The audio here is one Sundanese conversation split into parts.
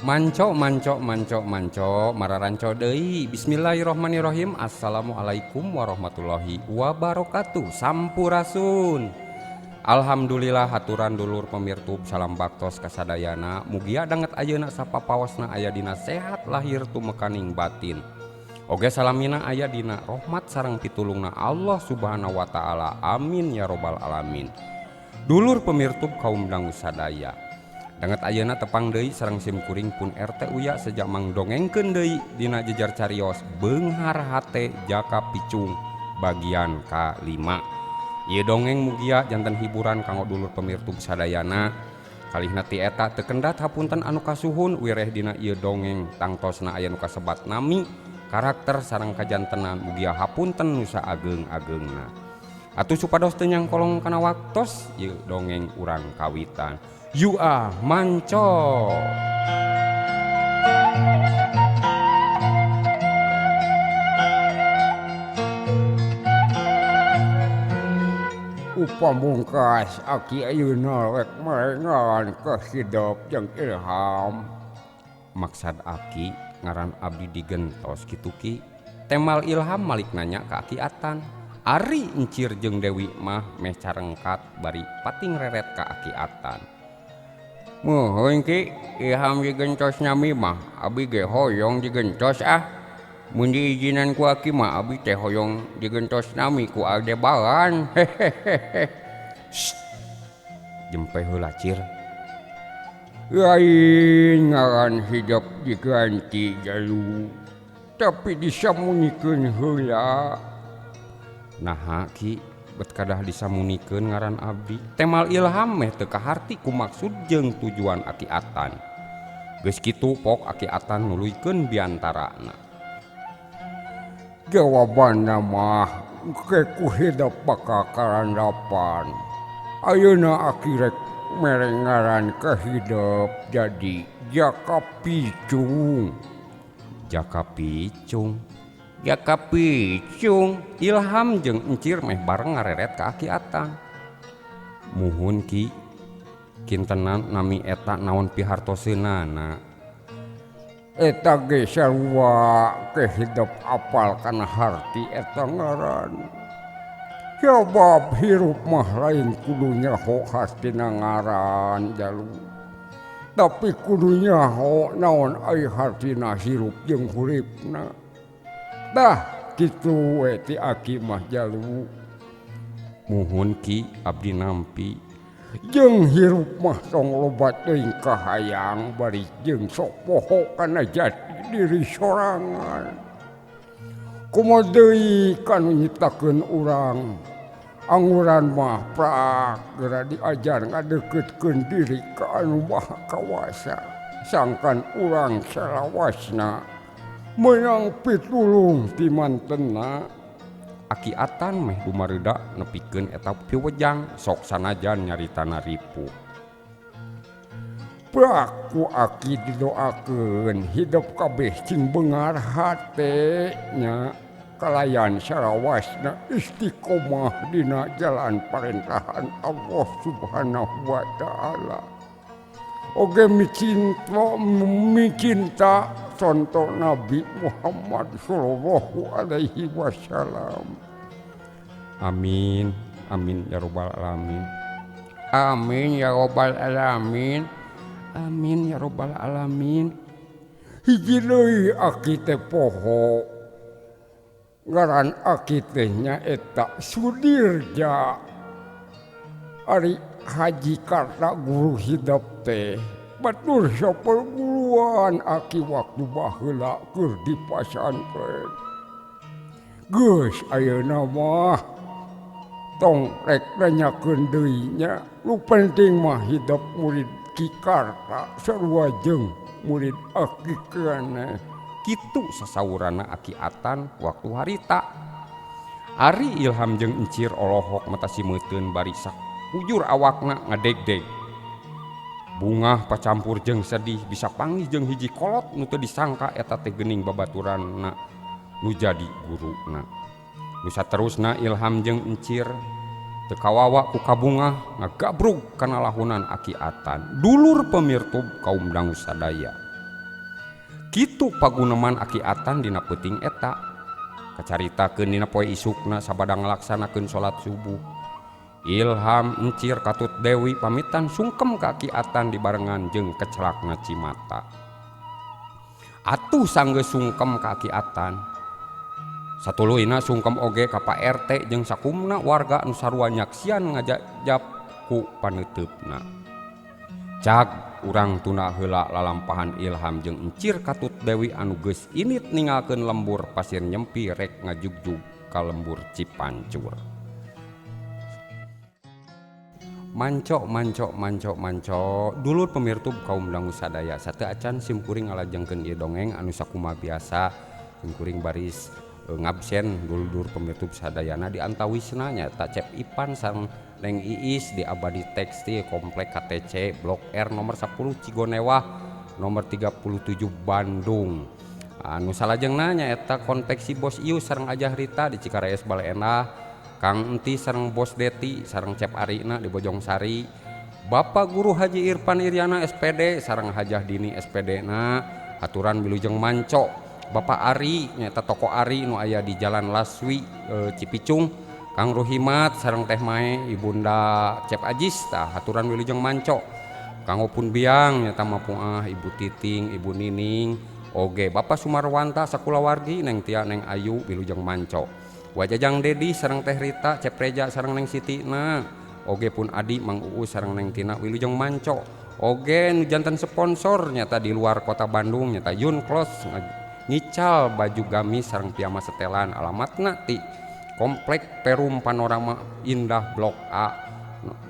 Manco mararanco deui. Bismillahirrahmanirrahim. Assalamualaikum warahmatullahi wabarakatuh. Sampurasun. Alhamdulillah haturan dulur pemirtub salam baktos kasadayana. Mugia danget ayeuna sapapawasna aya dina sehat lahir tumekaning batin. Oge salamina aya dina rahmat sareng pitulungna Allah Subhanahu wa taala. Amin ya robbal alamin. Dulur pemirtub kaum dangu sadaya. Danget ayeuna tepang deui sareng sim kuring pun RT Uya sejak mangdongengkeun deui dina jejar carios Beunghar Hate Jaka Picung bagian K5. Ieu dongeng mugia janten hiburan kanggo dulur pemirtub sadayana. Kalihna ti eta teu kendhat hapunten anu kasuhun wireh dina ieu dongeng tangtosna aya nu kasebat nami karakter sareng kajantenan mugia hapunten nu saageng-ageungna. Atuh supados teu nyangkolong kana waktos ieu dongeng urang kawitan. Yua manco. Upamungkas aki ayeuna rek marengan kehidup jeung ilham. Maksad aki ngaran abdi digentos kitu ki. Temal ilham malik nanya ka Aki Atan. Ari encir jeung Dewi mah meh carengkat bari pating reret ka Aki Atan. Muhun ki ilham digentos nami mah abi ge hoyong digentos ah. Mun diizinan ku aki mah abi teh hoyong digentos nami ku Aldebaran. Jempe heula cir. Lain ngaran hidup diganti jalu, tapi disamunikeun heula. Naha ki bet kadah disamunikeun ngaran abdi. Temal ilham meh teu kaharti ku maksud jeung tujuan Aki Atan. Geus kitu pok Aki Atan nuluykeun biantarana. Jawabanna mah ke ku hidup bakal karandapan. Ayeuna aki rek mereng ngaran ke hidup jadi Jaka Picung. Jaka Picung. Jaka Picung. Ilham jeung encir meh bareng ngareret ka Aki Atan. Muhun ki kintenan nami eta naon pihartoseunana. Eta ge sarua ke hidup apal kana harti eta ngaran. Sabab hirup mah lain kudu nyaho hastina ngaran jalu. Tapi kudu nyaho naon ai hartina hirup jeung uripna. Dah kitu we ti aki mah jalu. Muhun ki abdi nampi. Jeung hirup mah tong lobat teuing kahayang bari jeung sok poho kana jati diri sorangan. Kumaha deui kanu nyiptakeun urang. Anguran mah prak geura diajar ngadeukeutkeun diri ka anu maha kawasa. Sangkan urang salawasna meunang pitulung ti mantenna. Aki Atan meh dumareuda nepikeun eta piwejang sok sanajan nyaritana ripuh. Prak ku aki didoakeun hidup kabeh cing beunghar hate nya. Kalayan sarawasna istiqomah dina jalan parentahan Allah Subhanahu wa taala. Oge micinta contoh Nabi Muhammad sallallahu alaihi wasallam. Amin. Amin ya robbal alamin. Amin ya robbal alamin. Amin ya robbal alamin. Hiji deui aki teh poho. Ngaran aki teh nya eta Sudirja. Ari Haji Karta guru hidup teh batur saperguruan aki waktu baheula keur di pasantren. Geus ayeuna mah tong rek nanyakeun deui nya nu penting mah hidup murid Ki Karta sarua jeung murid aki keneh. Kitu sasaurana Aki Atan waktu harita. Ari ilham jeung encir olohok mata simeuteun bari sak ujur awakna ngadegdeg. Bungah pacampur jeung sedih bisa panggih jeung hiji kolot nu teu disangka eta teh geuning babaturanna nu jadi guruna. Nu saterusna ilham jeung encir teu kawawa ku kabungah ngagabrug kana lahunan Aki Atan. Dulur pemirtub kaum dangu sadaya. Kitu paguneman akiatan dina peuting eta. Kacaritakeun dina poe isukna sabada ngalaksanakeun salat subuh. Ilham encir katut Dewi pamitan sungkem ka akiatan dibarengan jeung kecelakna Cimata. Atuh sanggeus sungkem ka akiatan. Satuluyna sungkem oge ka Pak RT jeung sakumna warga anu sarua nyaksian ngajajab ku paneuteupeuna. Cag urang tuna heula lalampahan Ilham jeung encir katut Dewi anu geus init ninggalkeun lembur pasir nyempi rek ngajugjug ka lembur Cipancur. Manco dulur pemirtub kaum dangu sadaya sateu acan simkuring ngalajengkeun ieu dongeng anu sakumaha biasa simkuring baris ngabsen dulur pemirtub sadayana di antawisna nyaeta Cep Ipan sareng Neng Iis di Abadi Tekstil Komplek KTC Blok R nomor 10 Cigonewah nomor 37 Bandung. Anu salajengna nyaeta konveksi Bos Iu sareng Ajah Rita di Cikarees Baleendah, Kang Enti sareng Bos Deti sareng Cep Arina di Bojongsari, Bapak Guru Haji Irfan Iryana SPD sareng Hajah Dini SPD na aturan wilujeng manco. Bapak Ari nyaeta toko Ari nu aya di Jalan Laswi Cipicung, Kang Ruhimat sareng Teh Mae Ibunda Cep Ajis tah aturan wilujeng manco. Kang Opun Biang nyaeta Mapuah Ibu Titing Ibu Nining oge Bapak Sumarwanta sakulawargi Neng Tia Neng Ayu wilujeng manco. Wajajang Dedi sareng Teh Rita Cep Reja sareng Neng Siti na oge pun Adi Mang Uu sareng Neng Tina wilujeng manco. Oge nu janten sponsor nyata di luar kota Bandung nyata Yun Klos ngical baju gamis sareng piyama setelan alamatna ti Komplek Perum Panorama Indah Blok A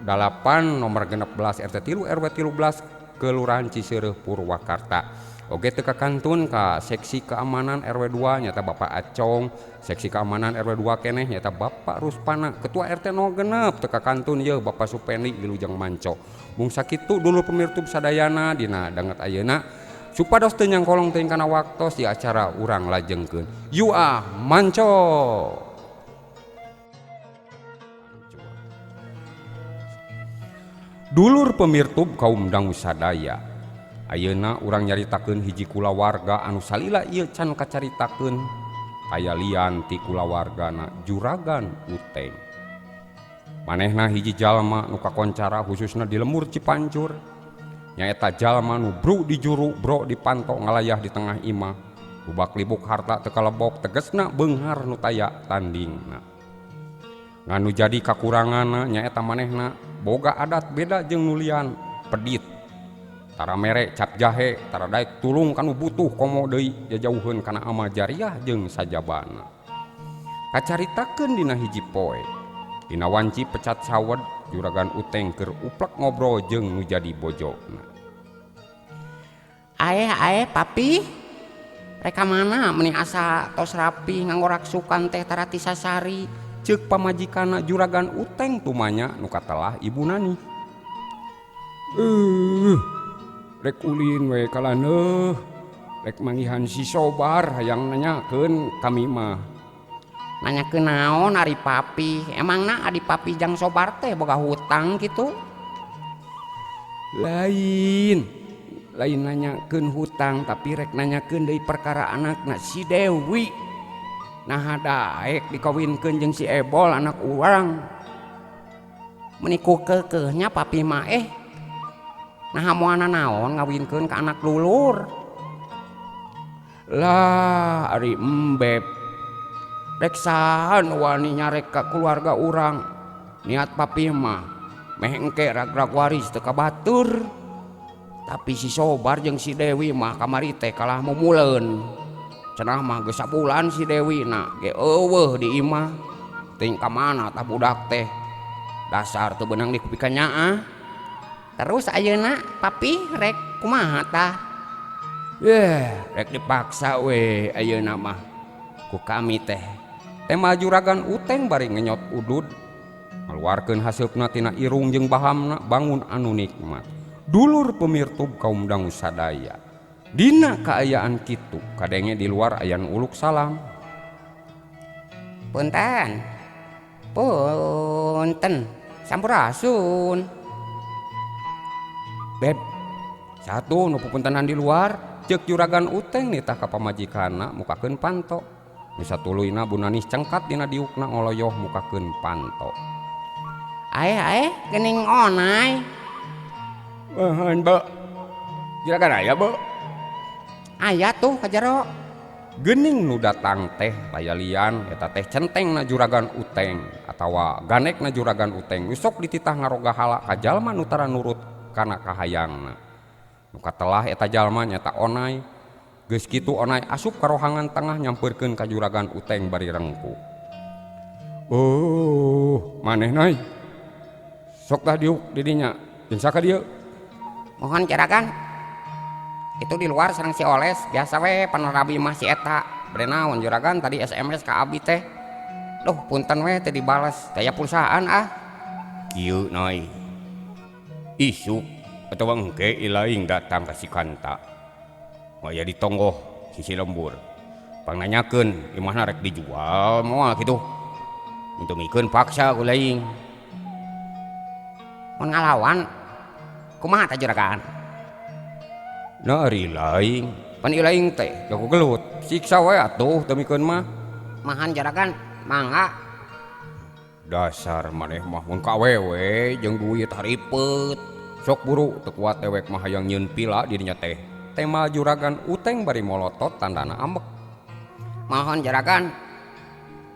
8 nomor 16 RT 3 RW 13 Kelurahan Ciseureum Purwakarta. Oge teu kakantun ka seksi keamanan RW 2 nyata Bapak Acong, seksi keamanan RW 2 keneh nyata Bapak Ruspana, ketua RT 06 teu kakantun yeuh Bapak Supendi wilujeng manco. Mung sakitu dulu pemirtub sadayana dina danget ayeuna supados teu nyangkolong teuing kana waktos di acara urang lajengkeun. Yu manco. Dulur pemirtub kaum dangu sadaya. Ayeuna urang nyaritakeun hiji kulawarga anu salila ieu can kacaritakeun aya lian ti kulawargana Juragan Uteng. Manehna hiji jalma nu kakoncara khususna di lembur Cipancur. Nyaeta jalma nu bro di juru bro dipanto ngalayah di tengah imah ubak libuk harta teu kalebok tegesna beunghar nu taya tandingna. Nganu jadi kakuranganna nyaeta manehna boga adat beda jeung nulian pedit tara mere cap jahe tara daek tulung kanu butuh komo deui jajauheun kana amal jariah jeung sajabana. Kacaritakeun dina hiji poe dina wanci pecat sawed Juragan Uteng keur uplek ngobrol jeung nu jadi bojona. Ae papi reka mana meni asa tos rapi nganggo raksukan teh tarati sasari Ceuk pamajikanna Juragan Uteng tumanya nu katelah Ibu Nani. Rek ulin we kalaneuh rek manggihan si Sobar hayang nanyakeun kami mah. Nanyakeun naon ari papi? Emangna adi papi jang Sobar teh boga hutang kitu? Lain nanyakeun hutang tapi rek nanyakeun deui perkara anakna si Dewi. Nah daek dikawinkeun jeung si Ebol anak urang. Meniku keukeuhnya papi mah nah moana naon ngawinkeun ka anak lulur? Lah ari embeb rek sahan wani nyarek ka keluarga urang. Niat papi mah meh engke ragrag waris teu kabatur. Tapi si Sobar jeung si Dewi mah kamari teh kalah mumuleun. Cenah mah geus sabulan si Dewi na ge eueuh di imah. Teuing ka mana tah budak teh. Dasar teu beunang dikupikeun nyaah. Terus ayeuna papi rek kumaha tah? Rek dipaksa we ayeuna mah ku kami teh. Tema Juragan Uteng bari ngenyot udud ngaluarkeun haseupna tina irung jeung bahamna bangun anu nikmat. Dulur pemirtub kaum dangu sadaya. Dina kaayaan kitu kadenge di luar aya nu uluk salam. Punten sampurasun. Beb, satu nu pupuntenan di luar. cek juragan uteng nitah ka pamajikanna mukakeun panto. Nu satuluyna bunanis cengkat dina diukna ngoloyoh mukakeun panto. Ae geuning onai. Bahan be. Juragan aya be. Aya tuh ka jero. Geuning nu datang teh layalian eta teh centengna juragan uteng atawa ganekna juragan uteng sok dititah ngaroga hala ka jalma nu tara nurut kana kahayangna. Nu katelah eta jalma nyata onai. Geus kitu onai asup ka rohangan tengah nyampeurkeun ka juragan uteng bari rengku. Oh, maneh nai. Sok tah diuk di dinya. Jeung saka dieu? Mohon juragan. Itu di luar sareng si Oles biasa we panarabi mah si eta. Bade naon juragan tadi SMS ka abi teh. Duh punten we teu dibales. Daya pulsaan ah. Kieu nai. Isuk atawa engke ilaing datang ka si Kanta. Waya ditonggoh si lembur. Pangnanyakeun imahna rek dijual moal kitu. Untumikeun paksa ku laing. Mun ngalawan kumaha teh juragan? Na ari laing, pan ilaing teh jago gelut. Siksa we atuh temikeun mah. Mahan juragan, mangga. Dasar maneh mah mun ka awewe jeung duit haripeut. Sok buru teu kuat ewek mah hayang nyieun pila di dinya teh. Tema juragan uteng bari molotot tandana ambek. Mohon juragan.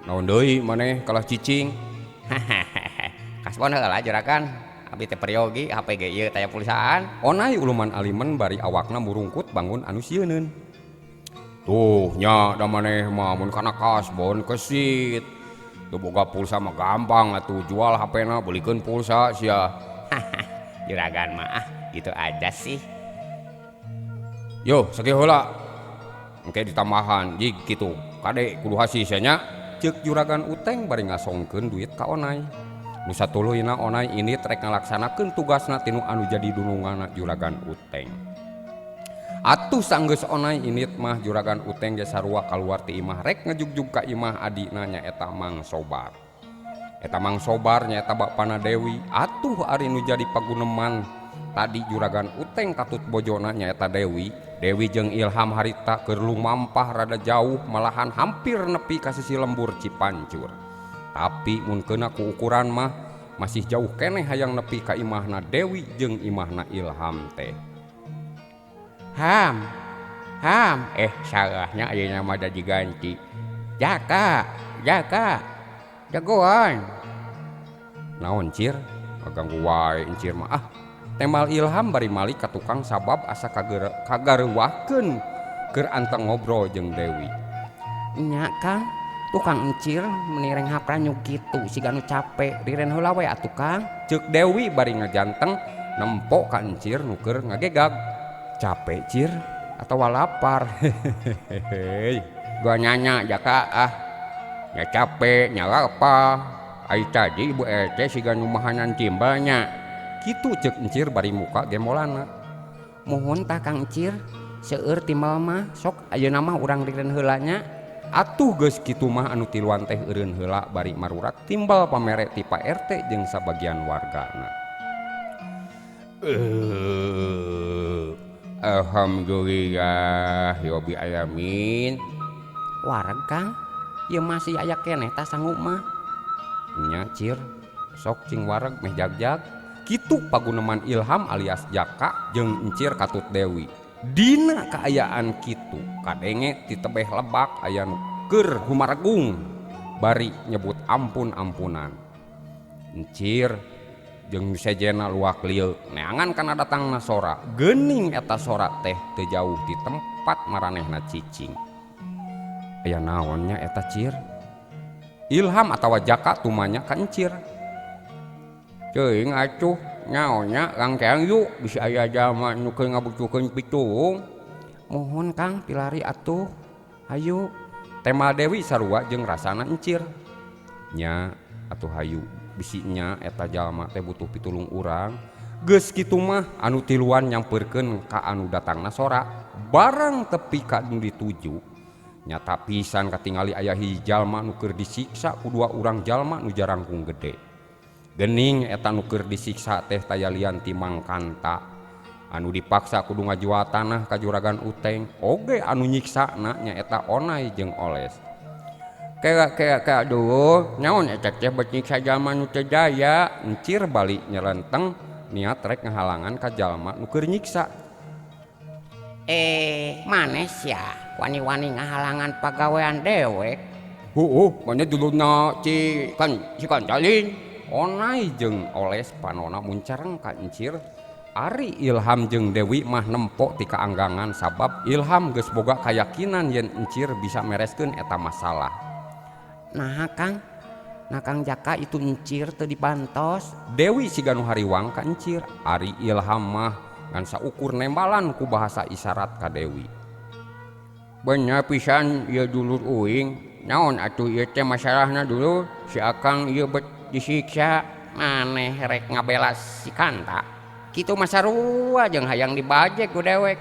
Naon deui maneh kalah cicing? Kasbon heula juragan. Abi teh peryogi HP ge ieu taya pulsaan. Onai uluman alimen bari awakna murungkut bangun anu sieunneun. Tuh nya da maneh mah mun kana kasbon kesit. Teu boga pulsa mah gampang atuh jual HP-na beulikeun pulsa sia. Juragan mah gitu aja sih. Yo sakieu heula. Engke ditambahan jig kitu. Kade kudu hasi sia nya. Ceuk juragan uteng bari ngasongkeun duit ka onai. Nu satuluyna onai ini trek ngalaksanakeun tugasna tinu anu jadi dununganna juragan uteng. Atuh sanggeus onai init mah juragan uteng ge sarua kaluar ti imah rek ngejugjug ka imah adina nyaeta Mang Sobar. Eta Mang Sobar nyaeta bapana Dewi. Atuh ari nu jadi paguneman tadi juragan uteng katut bojona nyaeta Dewi. Dewi jeung Ilham harita keur lumampah rada jauh malahan hampir nepi ka sisi lembur Cipancur. Tapi mun keuna ku ukuran mah masih jauh keneh hayang nepi ka imahna Dewi jeung imahna Ilham teh. Ham salahnya ayeuna mah da diganti. Jaka jagoan. Naon cir? Kaganggu wae encir mah Temal Ilham bari malik ka tukang sabab asa kagareuwahkeun keur anteng ngobrol jeung Dewi. Nya Kang, tukang encir menireng hapranyug kitu siga nu capek diren heula we atuh Kang. Ceuk Dewi bari ngajanteng nempo ka encir nu keur ngagegag. Capek cir atawa lapar? Hehehe. Gua nyanya Jaka Ya capek nya lapar. Ai tadi ibu ete siga nu mahanan timbalnya. Kitu ceuk encir bari muka gemolana. Muhun tah Kang Encir, seueur timbal mah sok ayeuna mah urang diren heula nya. Atuh geus kitu mah anu tiluan teh eureun heula bari marurat timbal pamere ti Pak RT jeung sabagian wargana. Alhamdulillah Yobi alamin. Wareg Kang, ieu masih aya keneh tah sanggup mah. Nya cir, sok cing wareg meh jagjag. Kitu paguneman Ilham alias Jaka jeung encir katut Dewi. Dina kaayaan kitu kadenge ti tebeh lebak aya nu keur humaragung bari nyebut ampun-ampunan. Encir jeung sejena luak lieu neangan kana datangna sora. Geuning eta sora teh teu jauh di tempat maranehna cicing. Aya naon nya eta cir? Ilham atawa Jaka tumanya ka encir. Ceuing atuh nyaonya rangkeang yuk bisa aya jalma nu keur ngabutuhkeun pitung. Mohon Kang pilari atuh. Hayu. Temal Dewi sarua jeung rasana encir. Nya atuh hayu bisinya eta jalma teh butuh pitulung urang. Geus kitu mah anu tiluan nyampeurkeun ka anu datangna sora. Barang tepi ka nu dituju nyata pisan katingali aya hiji jalma nu keur disiksa ku dua urang jalma nu jarangkung gede. Gening eta nu keur disiksa teh tayalian ti Mang Kanta. anu dipaksa kudu ngajual tanah ka juragan Uteng oge anu nyiksana nyaeta Onai jeung Oles. Kayak aduh nyaon eta teh bet nyiksa jalma nu teu daya, encir balik nyelenteng niat rek ngahalangan ka jalma nu keur nyiksa. Manes ya wani-wani ngahalangan pagawean dewek. Banyak duluna si Kancalin. Onai jeung Oles panona muncareng ka encir. Ari Ilham jeung Dewi mah nempo ti kaanggangan sabab Ilham geus boga kayakinan yen encir bisa mereskeun eta masalah. Nah Kang Jaka itu encir teu dibantos. Dewi siga nu hariwang ka encir. Ari Ilham mah ngan saukur nembalan ku bahasa isyarat ka Dewi. Bener pisan ieu dulur uing. Naon atuh ieu teh masalahna dulu si Akang ieu bet disiksa maneh rek ngabela si Kanta. Kitu mah sarua jeung hayang dibajek ku dewek.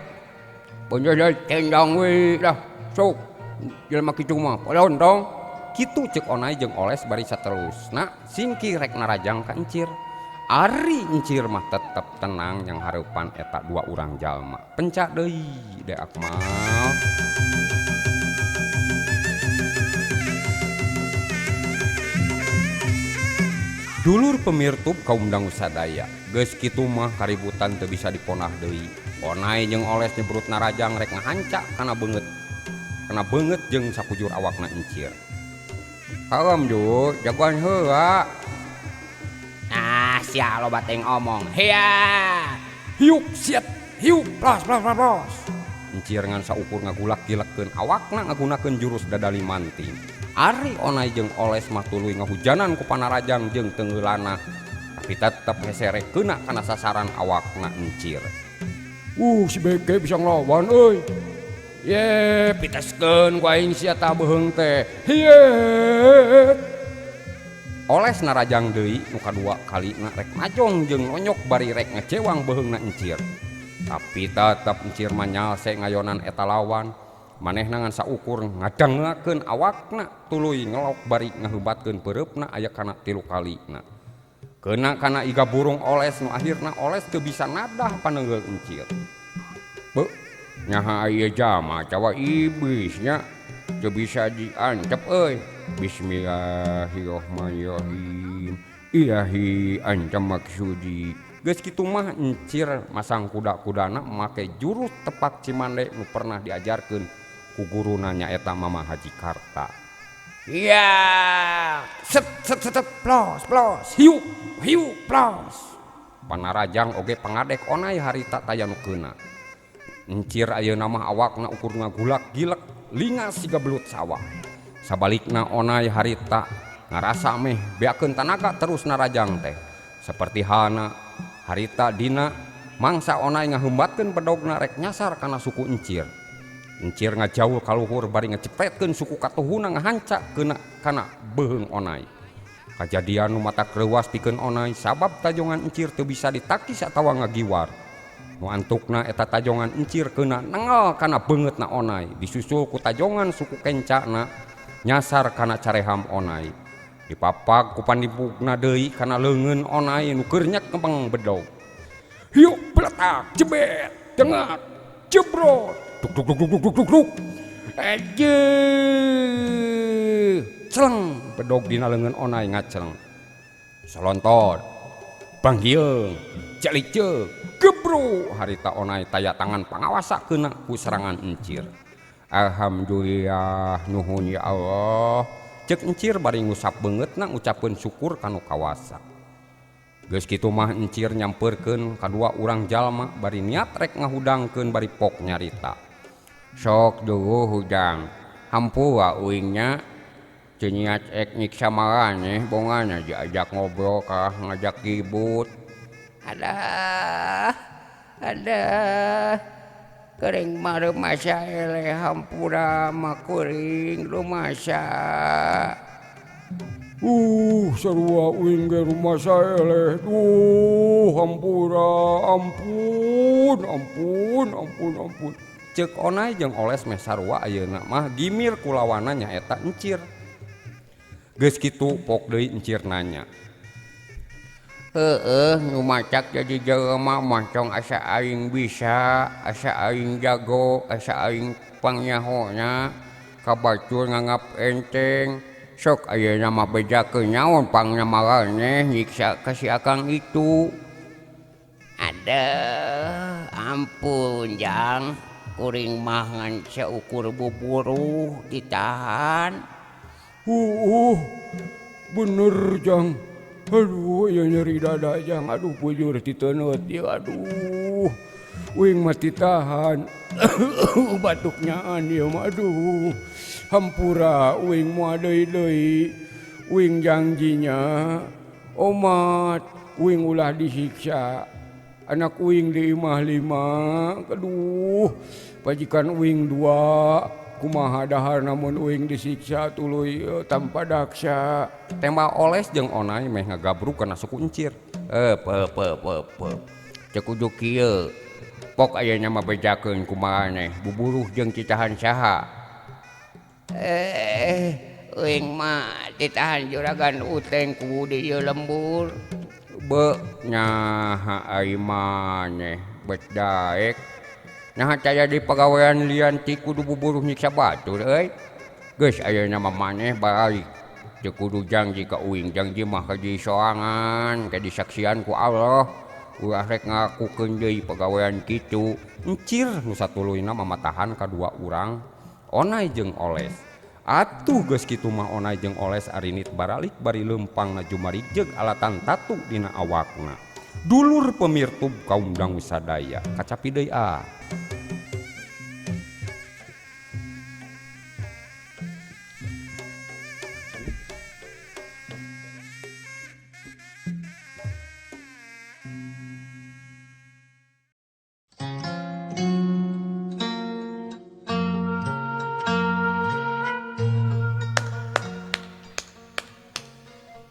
Bener tendang we dah sok jelema kitu mah palontong. Kitu ceuk Onai jeung Oles bari saterusna singki rek narajang ka encir. Ari encir mah tetep tenang yang hareupan eta dua urang jalma. Pencak deui De Akmal. Dulur pemirtup kaum dangu sadaya geus kitu mah kaributan teu bisa diponah deui. Onai jeung Oles nyebrut narajang rek ngahancak kana beungeut jeung sakujur awakna encir. Kalem ju jagoan heula. Sia loba teh ngomong. Hea. Hiuk siat, hiuk plos. Encir ngan saukur ngagulak-gilekkeun awakna ngagunakeun jurus dadali manting. Ari Onai jeung Oles mah tuluy ngahujanan ku panarajang jeung teungeulana tapi tetep hese rek keuna kana sasaran awakna encir. Si beke bisa nglawan euy. Ye piteskeun ku aing sia tah beheung teh. Hiet. Oles narajang deui nu kadua kalina rek najong jeung nonyok bari rek ngecewang beheungna encir. Tapi tetep encir mah nyalse ngayonan eta lawan. Manehna ngan saukur ngadangakeun awakna tuluy ngelok bari ngaheubatkeun peureupna aya kana 3 kalina. Keuna kana iga burung Oles nu akhirna Oles teu bisa nadah paneungeul encir. Beuh, nyaha ieu jama cawa iblisnya teu bisa diancep euy. Bismillahirrahmanirrahim. Ilahi anta maksudi. Geus kitu mah encir masang kuda-kudana make jurus tepak cimande nu pernah diajarkeun ku guruna nyaeta Mama Haji Karta. Ya, set plos, hiuk plos. Panarajang oge pangadek Onai harita tayanukeuna. Encir ayeuna mah awakna ukur ngagulak-gilek lingas siga belut sawah. Sabalikna Onai harita ngarasa meh beakeun tanaga terus narajang teh. Seperti hana harita dina mangsa Onai ngaheumbatkeun pedogna rek nyasar kana suku encir. Encir ngajaul kaluhur bari ngecepetkeun suku katuhuna ngahancak kana beheung Onai. Kajadian nu mata kreuwas pikeun Onai sabab tajongan encir teu bisa ditakis atawa ngagiwar. Nu antukna eta tajongan encir keuna nengel kana beungeutna Onai disusul ku tajongan suku kencana nyasar kana careham Onai. Dipapag ku pandipukna deui kana leungeun Onai nu keur nyak kembang bedog. Hiuk peletak jebet dengat jebrot duk. Aduh, celeng bedog dina leungeun Onai ngaceleng. Salontot, panggieung, caliceu, gebro harita Onai taya tangan pangawasa keuna ku serangan encir. Alhamdulillah nuhun ya Allah. Cek encir bari ngusap beungeutna ngucapkeun syukur kanu kawasa. Geus kitu mah encir nyampeurkeun kadua urang jalma bari niat rek ngahudangkeun bari pok nyarita. Sok deueuh hudang, hampura uingnya teu niat ek nyiksa maraneh bongana diajak ngobrol kah ngajak ribut. Ada kering mah masa eleh hampura mah kuring rumasa. Sarua uing ge rumah saya leh. Hampura, ampun. Ceuk Onai jeung Oles meh sarua ayeuna mah gimir ku lawanna nyaeta encir. Geus kitu pok deui encir nanya. nu macak jadi jelema mah cong asa aing bisa, asa aing jago, asa aing pangnyahonya kabatur nganggap enteng. Sok ayeuna mah bejakeun nyaon pangnyamarane nyiksa ka si akang itu. Aduh, ampun Jang, kuring mah ngan seukur buburuh ditahan. Bener Jang. Aduh, ya nyeri dada Jang. Aduh, bujur titeunut ya aduh. Uing mati tahan. Batuknyaan ya mah aduh. Hampura uing moal deui-deui. Uing janjinya omat uing ulah disiksa. Anak uing di imah 5. Aduh, pajikan uing 2. Kumaha dahar namun uing disiksa tuluy tanpa daksa. Tembak oles jeung onai meh ngagabruk kana suku encir. Cek kudu kieu. Pok ayeuna mah bejakeun kumaha maneh buburuh jeung citahan saha. Uing mah ditahan juragan uteng ku di ieu lembur. Be nyaha ai maneh bet daek. Nah caya di pagawean lian ti kudu buburuh nyiksa batur euy. Geus ayeuna mah maneh balik. Teu kudu janji ka uing, janji mah kaji soangan, kaji saksian ku Allah. Ulah rek ngakukeun deui pagawean kitu. Encir nu satuluyna mamatahan kadua urang, onai jeung oles. Atuh geus kitu mah onai jeung oles arinit baralik bari leumpangna jumarijeg alatan tatu dina awakna. Dulur pemirtub kaum dangu sadaya, kacapi deui ah.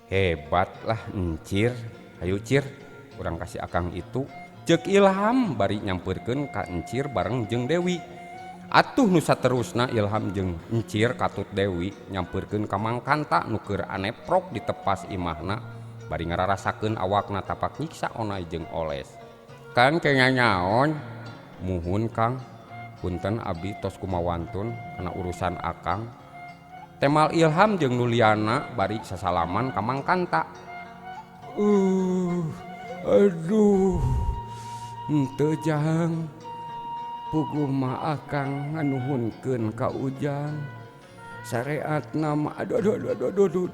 Hebat lah encir, hayu cir, urang kasih akang itu. Cek Ilham bari nyampeurkeun ka encir bareng jeung Dewi. Atuh nu saterusna Ilham jeung encir katut Dewi nyampeurkeun ka Mang Kanta nu keur aneprok di tepas imahna bari ngararasakeun awakna tapak nyiksa onai jeung oles. Kang teu nyaon, muhun Kang, punten abdi tos kumawantun kana urusan akang. Temal Ilham jeung Nuliana bari sasalaman ka Mang Kanta. Aduh. Henteu Jang. Puguh mah akang nganuhunkeun ka Ujang. Sareatna mah aduh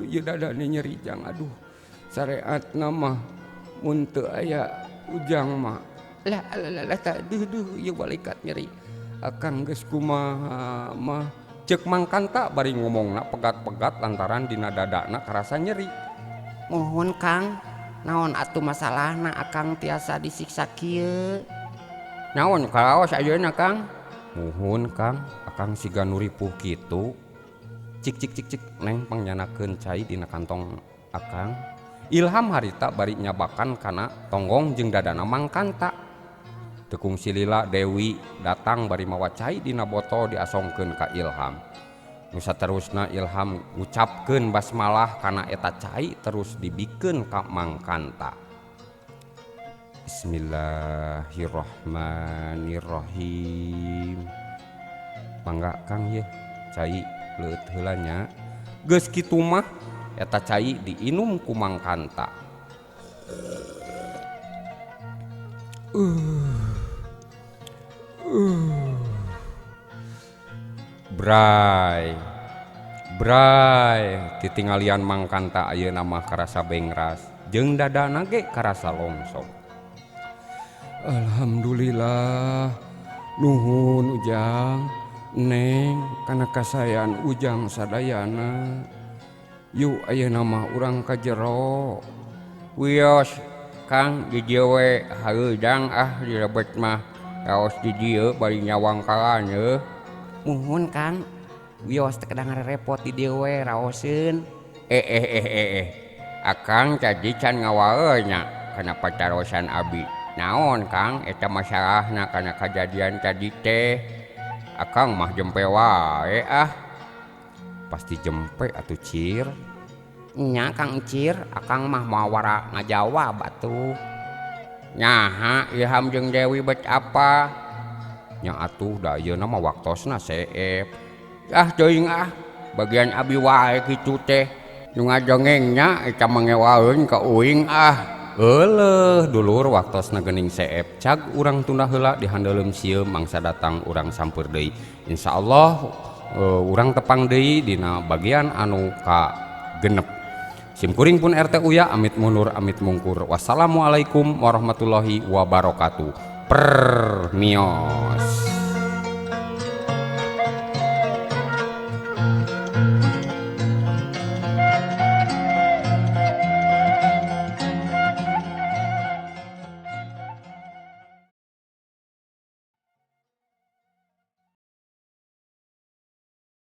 ieu dadane nyeri Jang aduh. Sareatna mah mun teu aya Ujang mah Lah duh ieu balikat nyeri. akang geus kumaha mah. Cek Mang Kanta bari ngomongna pegat-pegat lantaran dina dadana karasa nyeri. Mohon Kang, naon atuh masalahna akang tiasa disiksa kieu? Naon kalaos ayeuna Kang? Muhun Kang, akang siga nu ripuh kitu. Cik neng pangyanakeun cai dina kantong akang. Ilham harita bari nyabakan kana tonggong jeung dadana Mang Kanta. Tekung silila Dewi datang bari mawa cai dina botol diasongkeun ka Ilham. Nu saterusna Ilham ngucapkeun basmalah kana eta cai terus dibikeun ka Mang Kanta. Bismillahirrahmanirrahim. Mangga Kang ye, cai leuit heula nya. Geus kitu mah eta cai diinum ku Mang Kanta. Bray titinggalian Mang Kanta ayeuna mah karasa bengras jeung dadana ge karasa longsong. Alhamdulillah. Nuhun Ujang, Neng kana kasayan Ujang sadayana. Yuk ayeuna mah urang ka jero. Wios Kang di dieu we haeudang direbet mah raos di dieu bari nyawang kalaneuh. Muhun Kang, wios teu kadang repot di dieu we raoseun. Akang tadi can ngawaeu nya kana pacarosan abi. Naon Kang eta masalahna kana kajadian tadi teh? Akang mah jempe wae ah. Pasti jempe atuh cir. nya Kang Cir akang mah mau wara ngajawab atuh. Nyaha Ilham jeung Dewi bec apa? Nya atuh da ayeuna mah waktosna seep. Ah teuing ah, bagian abi wae kitu teh. Nu ngajengengnya eta mangewaeun ka uing ah. Euleuh dulur waktosna geuning seep. Cag urang tunda heula di handeuleum sieum mangsa datang urang sampeur deui. Insyaallah urang tepang deui dina bagian anu ka genep. Simkuring pun RT Uya amit mundur amit mungkur. Wassalamualaikum warahmatullahi wabarakatuh. Permios.